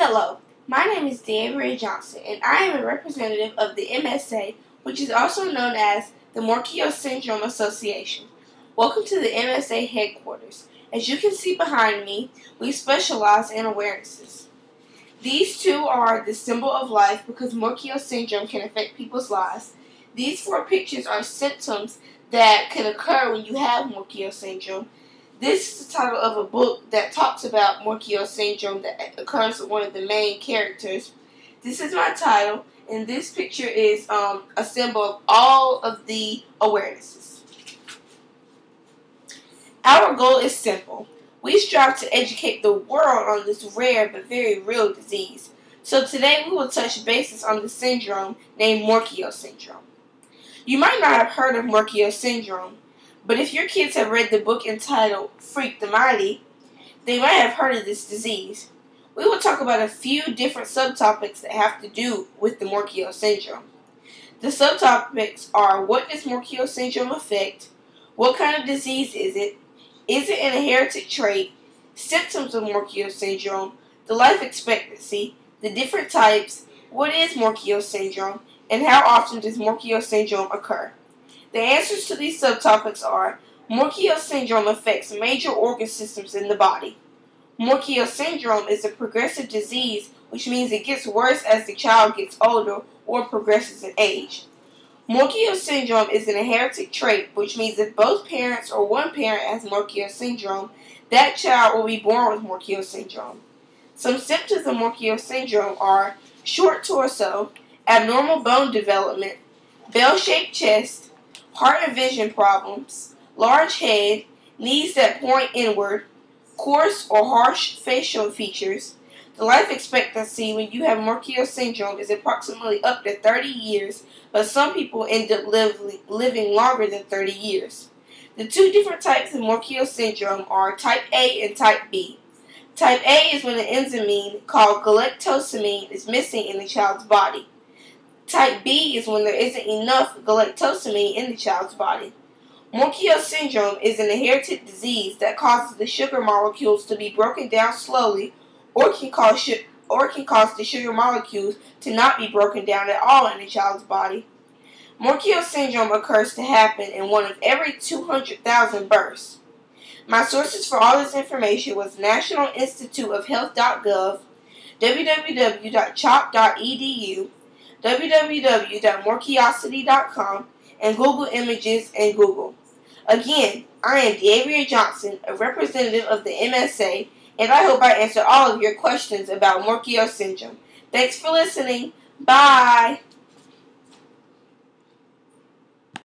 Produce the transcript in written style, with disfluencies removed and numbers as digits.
Hello, my name is Deavery Johnson, and I am a representative of the MSA, which is also known as the Morquio Syndrome Association. Welcome to the MSA headquarters. As you can see behind me, we specialize in awarenesses. These two are the symbol of life because Morquio Syndrome can affect people's lives. These 4 pictures are symptoms that can occur when you have Morquio Syndrome. This is the title of a book that talks about Morquio Syndrome that occurs with one of the main characters. This is my title, and this picture is a symbol of all of the awarenesses. Our goal is simple. We strive to educate the world on this rare but very real disease. So today we will touch bases on the syndrome named Morquio Syndrome. You might not have heard of Morquio Syndrome, but if your kids have read the book entitled Freak the Mighty, they might have heard of this disease. We will talk about a few different subtopics that have to do with the Morquio Syndrome. The subtopics are: what does Morquio Syndrome affect? What kind of disease is it? Is it an inherited trait? Symptoms of Morquio Syndrome, the life expectancy, the different types, what is Morquio Syndrome, and how often does Morquio Syndrome occur? The answers to these subtopics are: Morquio Syndrome affects major organ systems in the body. Morquio Syndrome is a progressive disease, which means it gets worse as the child gets older or progresses in age. Morquio Syndrome is an inherited trait, which means if both parents or one parent has Morquio Syndrome, that child will be born with Morquio Syndrome. Some symptoms of Morquio Syndrome are short torso, abnormal bone development, bell-shaped chest, heart and vision problems, large head, knees that point inward, coarse or harsh facial features. The life expectancy when you have Morquio Syndrome is approximately up to 30 years, but some people end up living longer than 30 years. The 2 different types of Morquio Syndrome are Type A and Type B. Type A is when an enzyme called galactosamine is missing in the child's body. Type B is when there isn't enough galactosamine in the child's body. Morquio Syndrome is an inherited disease that causes the sugar molecules to be broken down slowly, or can cause the sugar molecules to not be broken down at all in the child's body. Morquio Syndrome occurs to happen in 1 of every 200,000 births. My sources for all this information was National Institute of Health.gov, www.chop.edu, www.morquiosity.com, and Google Images and Google. Again, I am Deavery Johnson, a representative of the MSA, and I hope I answered all of your questions about Morquio Syndrome. Thanks for listening. Bye!